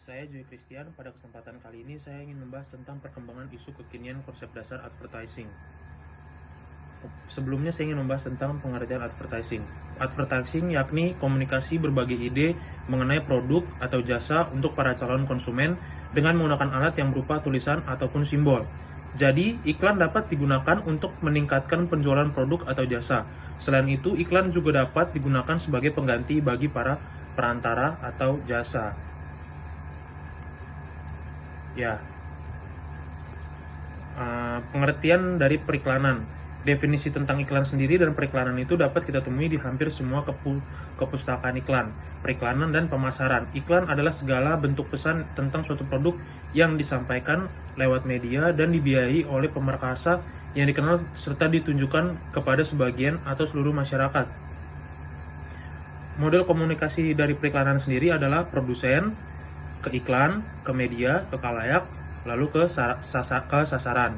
Saya Joy Christian. Pada kesempatan kali ini saya ingin membahas tentang perkembangan isu kekinian konsep dasar advertising. Sebelumnya saya ingin membahas tentang pengertian advertising. Advertising yakni komunikasi berbagai ide mengenai produk atau jasa untuk para calon konsumen dengan menggunakan alat yang berupa tulisan ataupun simbol. Jadi, iklan dapat digunakan untuk meningkatkan penjualan produk atau jasa. Selain itu, iklan juga dapat digunakan sebagai pengganti bagi para perantara atau jasa. Pengertian dari periklanan. Definisi tentang iklan sendiri dan periklanan itu dapat kita temui di hampir semua kepustakaan iklan, periklanan, dan pemasaran. Iklan adalah segala bentuk pesan tentang suatu produk yang disampaikan lewat media dan dibiayai oleh pemerkasa yang dikenal serta ditunjukkan kepada sebagian atau seluruh masyarakat. Model komunikasi dari periklanan sendiri adalah produsen, ke iklan, ke media, ke khalayak, lalu ke sasaran.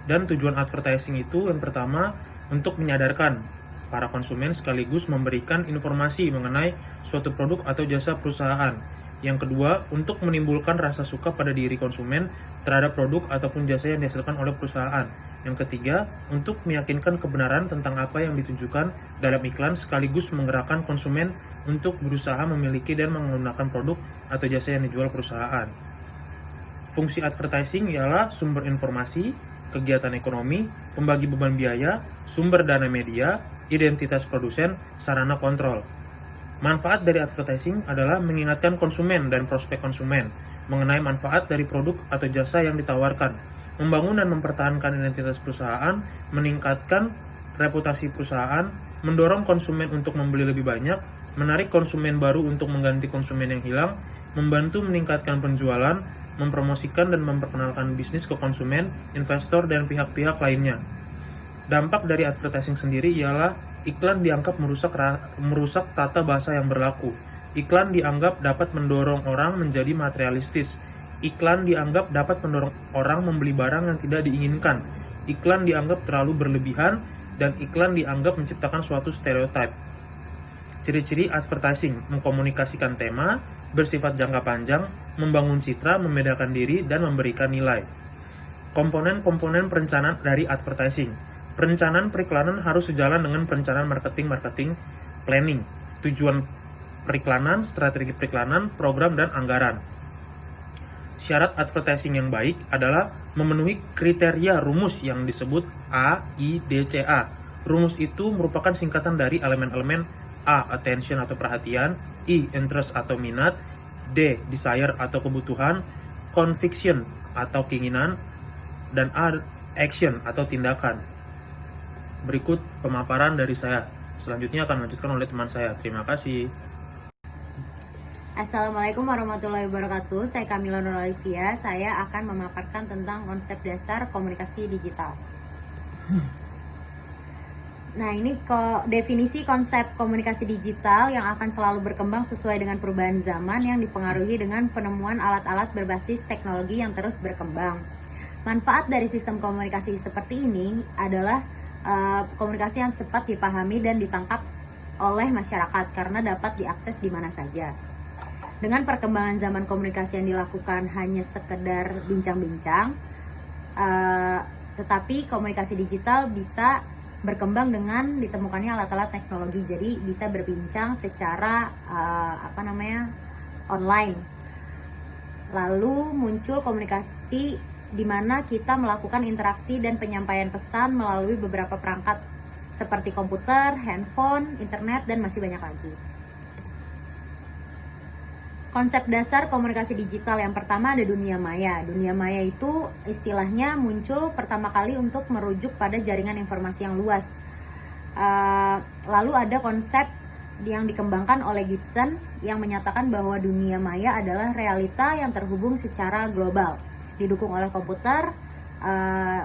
Dan tujuan advertising itu yang pertama untuk menyadarkan para konsumen sekaligus memberikan informasi mengenai suatu produk atau jasa perusahaan. Yang kedua, untuk menimbulkan rasa suka pada diri konsumen terhadap produk ataupun jasa yang dihasilkan oleh perusahaan. Yang ketiga, untuk meyakinkan kebenaran tentang apa yang ditunjukkan dalam iklan sekaligus menggerakkan konsumen untuk berusaha memiliki dan menggunakan produk atau jasa yang dijual perusahaan. Fungsi advertising ialah sumber informasi, kegiatan ekonomi, pembagi beban biaya, sumber dana media, identitas produsen, sarana kontrol. Manfaat dari advertising adalah mengingatkan konsumen dan prospek konsumen mengenai manfaat dari produk atau jasa yang ditawarkan, membangun dan mempertahankan identitas perusahaan, meningkatkan reputasi perusahaan, mendorong konsumen untuk membeli lebih banyak, menarik konsumen baru untuk mengganti konsumen yang hilang, membantu meningkatkan penjualan, mempromosikan dan memperkenalkan bisnis ke konsumen, investor, dan pihak-pihak lainnya. Dampak dari advertising sendiri ialah iklan dianggap merusak tata bahasa yang berlaku. Iklan dianggap dapat mendorong orang menjadi materialistis. Iklan dianggap dapat mendorong orang membeli barang yang tidak diinginkan. Iklan dianggap terlalu berlebihan, dan iklan dianggap menciptakan suatu stereotip. Ciri-ciri advertising: mengkomunikasikan tema, bersifat jangka panjang, membangun citra, membedakan diri, dan memberikan nilai. Komponen-komponen perencanaan dari advertising. Perencanaan periklanan harus sejalan dengan perencanaan marketing planning, tujuan periklanan, strategi periklanan, program, dan anggaran. Syarat advertising yang baik adalah memenuhi kriteria rumus yang disebut AIDCA. Rumus itu merupakan singkatan dari elemen-elemen A. Attention atau perhatian, I. Interest atau minat, D. Desire atau kebutuhan, Conviction atau keinginan, dan A. Action atau tindakan. Berikut pemaparan dari saya. Selanjutnya akan dilanjutkan oleh teman saya. Terima kasih. Assalamualaikum warahmatullahi wabarakatuh. Saya Kamila Nur Olivia. Saya akan memaparkan tentang konsep dasar komunikasi digital. Nah, ini definisi konsep komunikasi digital yang akan selalu berkembang sesuai dengan perubahan zaman yang dipengaruhi dengan penemuan alat-alat berbasis teknologi yang terus berkembang. Manfaat dari sistem komunikasi seperti ini adalah komunikasi yang cepat dipahami dan ditangkap oleh masyarakat karena dapat diakses di mana saja. Dengan perkembangan zaman komunikasi yang dilakukan hanya sekedar bincang-bincang, tetapi komunikasi digital bisa berkembang dengan ditemukannya alat-alat teknologi, jadi bisa berbincang secara online. Lalu muncul komunikasi di mana kita melakukan interaksi dan penyampaian pesan melalui beberapa perangkat seperti komputer, handphone, internet, dan masih banyak lagi. Konsep dasar komunikasi digital yang pertama ada dunia maya. Dunia maya itu istilahnya muncul pertama kali untuk merujuk pada jaringan informasi yang luas. Lalu ada konsep yang dikembangkan oleh Gibson yang menyatakan bahwa dunia maya adalah realita yang terhubung secara global, didukung oleh komputer,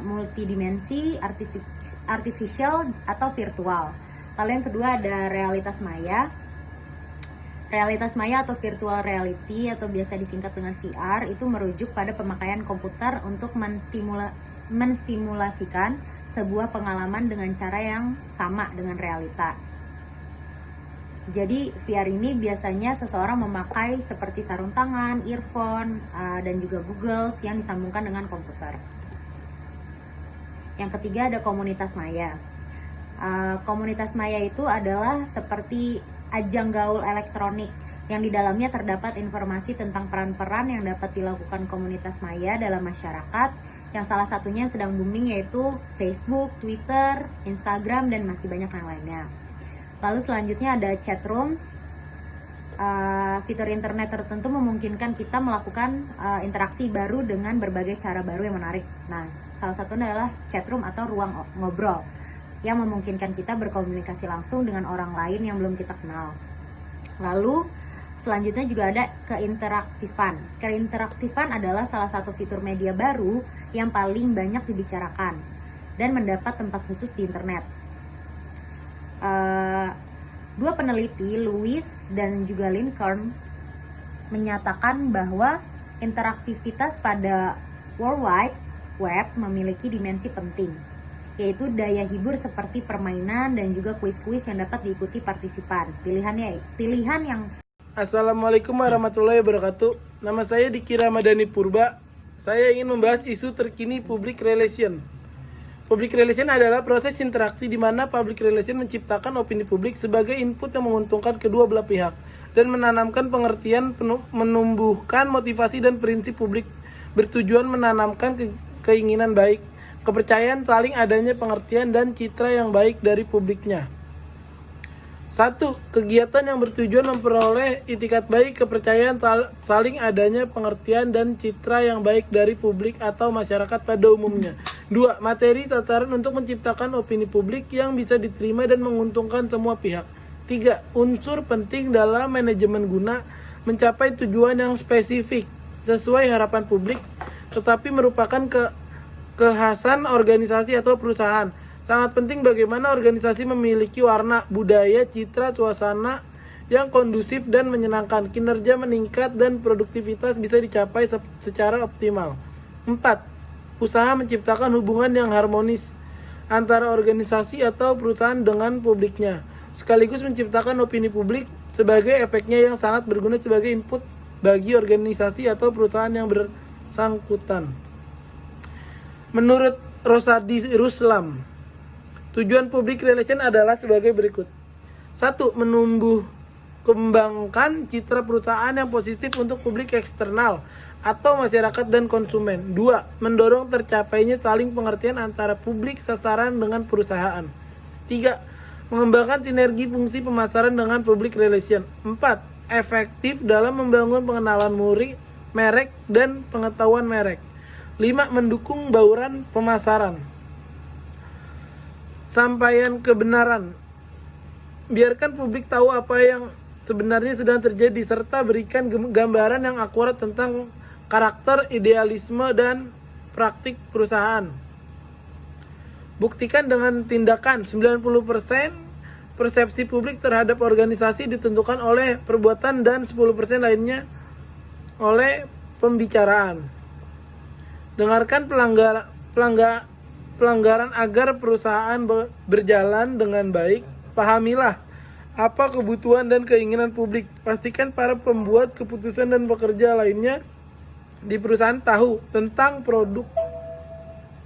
multidimensi, artificial atau virtual. Lalu yang kedua ada realitas maya. Realitas maya atau virtual reality atau biasa disingkat dengan VR itu merujuk pada pemakaian komputer untuk menstimulasikan sebuah pengalaman dengan cara yang sama dengan realita. Jadi VR ini biasanya seseorang memakai seperti sarung tangan, earphone, dan juga goggles yang disambungkan dengan komputer. Yang ketiga ada komunitas maya. Komunitas maya itu adalah seperti ajang gaul elektronik yang di dalamnya terdapat informasi tentang peran-peran yang dapat dilakukan komunitas maya dalam masyarakat, yang salah satunya yang sedang booming yaitu Facebook, Twitter, Instagram, dan masih banyak yang lainnya. Lalu selanjutnya ada chat rooms. Fitur internet tertentu memungkinkan kita melakukan interaksi baru dengan berbagai cara baru yang menarik. Nah, salah satunya adalah chat room atau ruang ngobrol yang memungkinkan kita berkomunikasi langsung dengan orang lain yang belum kita kenal. Lalu selanjutnya juga ada keinteraktifan. Keinteraktifan adalah salah satu fitur media baru yang paling banyak dibicarakan dan mendapat tempat khusus di internet. Dua peneliti, Lewis dan juga Lincoln, menyatakan bahwa interaktivitas pada World Wide Web memiliki dimensi penting, yaitu daya hibur seperti permainan dan juga kuis-kuis yang dapat diikuti partisipan. Pilihan yang Assalamualaikum warahmatullahi wabarakatuh. Nama saya Diki Ramadhani Purba. Saya ingin membahas isu terkini public relation. Public relation adalah proses interaksi di mana public relation menciptakan opini publik sebagai input yang menguntungkan kedua belah pihak dan menanamkan pengertian, menumbuhkan motivasi dan prinsip publik, bertujuan menanamkan keinginan baik, kepercayaan saling adanya pengertian dan citra yang baik dari publiknya. 1. Kegiatan yang bertujuan memperoleh itikat baik, kepercayaan saling adanya pengertian dan citra yang baik dari publik atau masyarakat pada umumnya. 2. Materi sasaran untuk menciptakan opini publik yang bisa diterima dan menguntungkan semua pihak. 3. Unsur penting dalam manajemen guna mencapai tujuan yang spesifik sesuai harapan publik, tetapi merupakan kekhasan organisasi atau perusahaan. Sangat penting bagaimana organisasi memiliki warna, budaya, citra, suasana yang kondusif dan menyenangkan. Kinerja meningkat dan produktivitas bisa dicapai secara optimal. 4. Usaha menciptakan hubungan yang harmonis antara organisasi atau perusahaan dengan publiknya, sekaligus menciptakan opini publik sebagai efeknya yang sangat berguna sebagai input bagi organisasi atau perusahaan yang bersangkutan. Menurut Rosadi Ruslam, tujuan public relation adalah sebagai berikut. 1. Menumbuh kembangkan citra perusahaan yang positif untuk publik eksternal atau masyarakat dan konsumen. 2. Mendorong tercapainya saling pengertian antara publik sasaran dengan perusahaan. 3. Mengembangkan sinergi fungsi pemasaran dengan public relation. 4. Efektif dalam membangun pengenalan merek dan pengetahuan merek. 5. Mendukung bauran pemasaran. Sampaian kebenaran. Biarkan publik tahu apa yang sebenarnya sedang terjadi serta berikan gambaran yang akurat tentang karakter, idealisme, dan praktik perusahaan. Buktikan dengan tindakan. 90% persepsi publik terhadap organisasi ditentukan oleh perbuatan dan 10% lainnya oleh pembicaraan. Dengarkan pelanggaran agar perusahaan berjalan dengan baik. Pahamilah apa kebutuhan dan keinginan publik. Pastikan para pembuat keputusan dan pekerja lainnya di perusahaan tahu tentang produk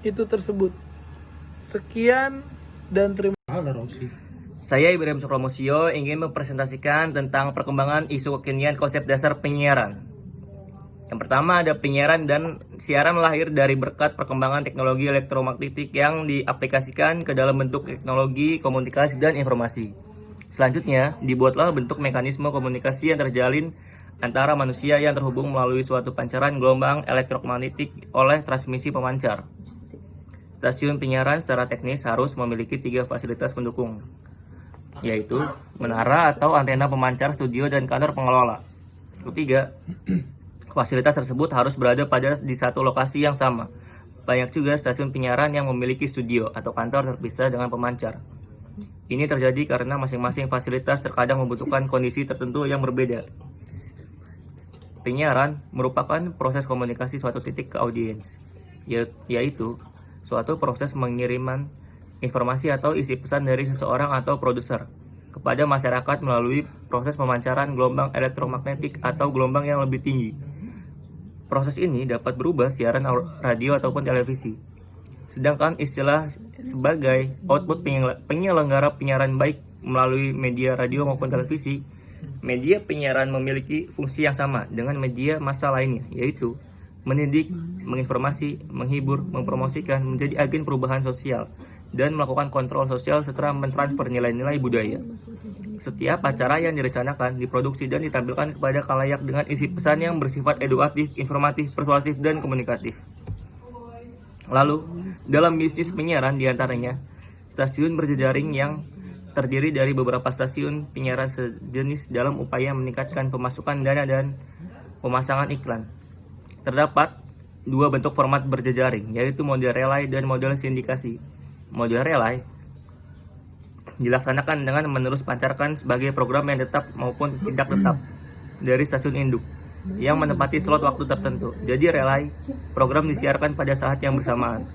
itu tersebut. Sekian dan terima kasih. Saya Ibrahim Sukromosio ingin mempresentasikan tentang perkembangan isu kekinian konsep dasar penyiaran. Yang pertama ada penyiaran dan siaran lahir dari berkat perkembangan teknologi elektromagnetik yang diaplikasikan ke dalam bentuk teknologi komunikasi dan informasi. Selanjutnya, dibuatlah bentuk mekanisme komunikasi yang terjalin antara manusia yang terhubung melalui suatu pancaran gelombang elektromagnetik oleh transmisi pemancar. Stasiun penyiaran secara teknis harus memiliki 3 fasilitas pendukung, yaitu menara atau antena pemancar, studio, dan kantor pengelola. Ketiga, fasilitas tersebut harus berada di satu lokasi yang sama. Banyak juga stasiun penyiaran yang memiliki studio atau kantor terpisah dengan pemancar. Ini terjadi karena masing-masing fasilitas terkadang membutuhkan kondisi tertentu yang berbeda. Penyiaran merupakan proses komunikasi suatu titik ke audiens, yaitu suatu proses pengiriman informasi atau isi pesan dari seseorang atau produser kepada masyarakat melalui proses pemancaran gelombang elektromagnetik atau gelombang yang lebih tinggi. Proses ini dapat berubah siaran radio ataupun televisi. Sedangkan istilah sebagai output penyelenggara penyiaran baik melalui media radio maupun televisi, media penyiaran memiliki fungsi yang sama dengan media massa lainnya, yaitu mendidik, menginformasi, menghibur, mempromosikan, menjadi agen perubahan sosial, dan melakukan kontrol sosial serta mentransfer nilai-nilai budaya. Setiap acara yang direncanakan, diproduksi, dan ditampilkan kepada khalayak dengan isi pesan yang bersifat edukatif, informatif, persuasif, dan komunikatif. Lalu, dalam bisnis penyiaran diantaranya, stasiun berjejaring yang terdiri dari beberapa stasiun penyiaran sejenis dalam upaya meningkatkan pemasukan dana dan pemasangan iklan. Terdapat dua bentuk format berjejaring, yaitu model relay dan model sindikasi. Model relay dilaksanakan dengan menerus pancarkan sebagai program yang tetap maupun tidak tetap dari stasiun induk yang menempati slot waktu tertentu. Jadi relay program disiarkan pada saat yang bersamaan.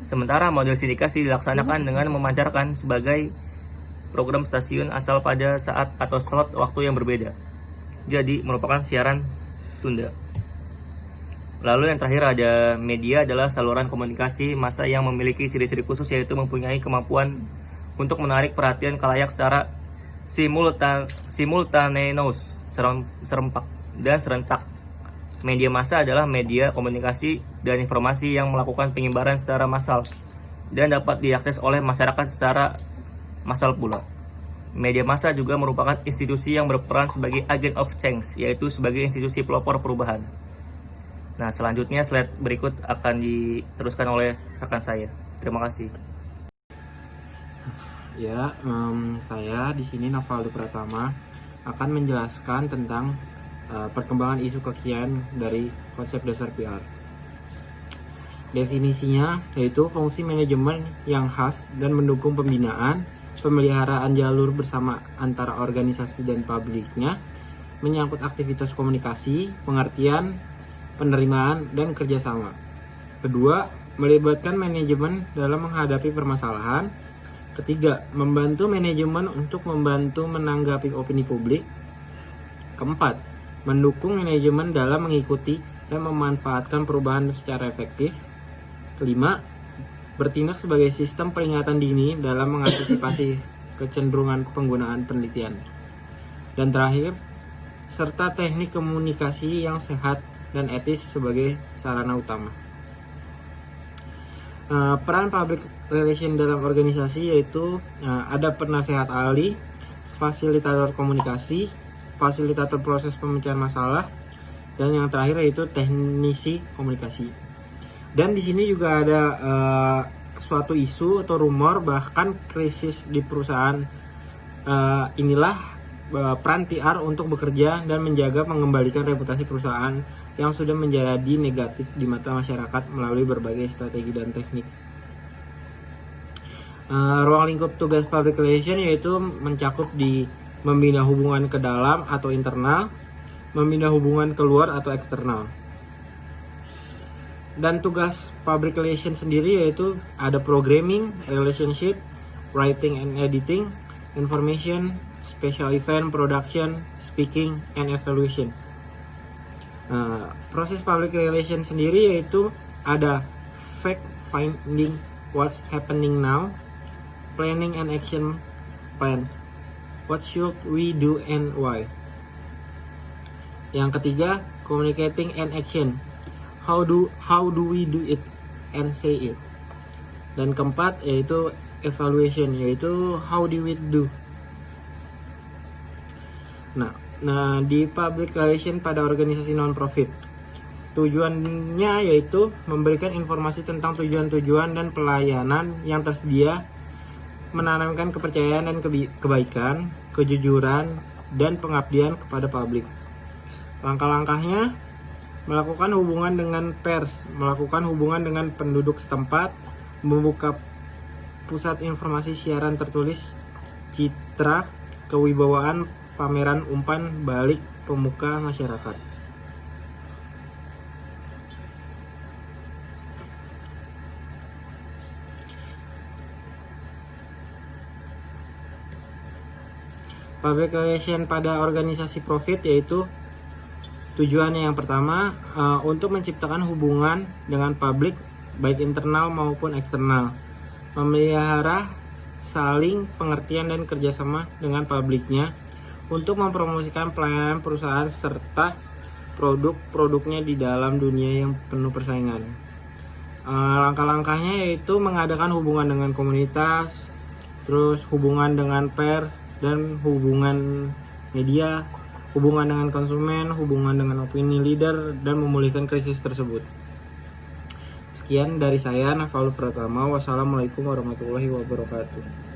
Sementara model sindikasi dilaksanakan dengan memancarkan sebagai program stasiun asal pada saat atau slot waktu yang berbeda. Jadi merupakan siaran tunda. Lalu yang terakhir ada media adalah saluran komunikasi massa yang memiliki ciri-ciri khusus, yaitu mempunyai kemampuan untuk menarik perhatian khalayak secara simultaneous, serempak, dan serentak. Media massa adalah media komunikasi dan informasi yang melakukan penyebaran secara massal dan dapat diakses oleh masyarakat secara massal pula. Media massa juga merupakan institusi yang berperan sebagai agent of change, yaitu sebagai institusi pelopor perubahan. Nah, selanjutnya slide berikut akan diteruskan oleh rekan saya. Terima kasih. Ya, saya di sini Novaldo Pratama akan menjelaskan tentang perkembangan isu kekinian dari konsep dasar PR. Definisinya yaitu fungsi manajemen yang khas dan mendukung pembinaan, pemeliharaan jalur bersama antara organisasi dan publiknya, menyangkut aktivitas komunikasi, pengertian, penerimaan, dan kerjasama. Kedua, melibatkan manajemen dalam menghadapi permasalahan. Ketiga, membantu manajemen untuk membantu menanggapi opini publik. Keempat, mendukung manajemen dalam mengikuti dan memanfaatkan perubahan secara efektif. Kelima, bertindak sebagai sistem peringatan dini dalam mengantisipasi kecenderungan penggunaan penelitian. Dan terakhir, serta teknik komunikasi yang sehat dan etis sebagai sarana utama. Peran public relation dalam organisasi yaitu ada penasehat ahli, fasilitator komunikasi, fasilitator proses pemecahan masalah, dan yang terakhir yaitu teknisi komunikasi. Dan di sini juga ada suatu isu atau rumor bahkan krisis di perusahaan. Inilah peran PR untuk bekerja dan menjaga mengembalikan reputasi perusahaan yang sudah menjadi negatif di mata masyarakat melalui berbagai strategi dan teknik. Ruang lingkup tugas public relation yaitu mencakup di membina hubungan ke dalam atau internal, membina hubungan keluar atau eksternal. Dan tugas public relation sendiri yaitu ada programming, relationship, writing and editing, information, special event, production, speaking, and evaluation. Proses public relation sendiri yaitu ada fact finding, what's happening now, planning and action plan, what should we do and why. Yang ketiga, communicating and action, how do we do it and say it. Dan keempat yaitu evaluation, yaitu how do we do. Nah, di public relation pada organisasi non-profit, tujuannya yaitu memberikan informasi tentang tujuan-tujuan dan pelayanan yang tersedia, menanamkan kepercayaan dan kebaikan, kejujuran, dan pengabdian kepada publik. Langkah-langkahnya, melakukan hubungan dengan pers, melakukan hubungan dengan penduduk setempat, membuka pusat informasi siaran tertulis, citra, kewibawaan, pameran umpan balik pemuka masyarakat. Public relation pada organisasi profit yaitu tujuannya yang pertama untuk menciptakan hubungan dengan publik baik internal maupun eksternal, memelihara saling pengertian dan kerjasama dengan publiknya untuk mempromosikan pelayanan perusahaan serta produk-produknya di dalam dunia yang penuh persaingan. Langkah-langkahnya yaitu mengadakan hubungan dengan komunitas, terus hubungan dengan pers dan hubungan media, hubungan dengan konsumen, hubungan dengan opini leader, dan memulihkan krisis tersebut. Sekian dari saya, Navalul Pratama. Wassalamualaikum warahmatullahi wabarakatuh.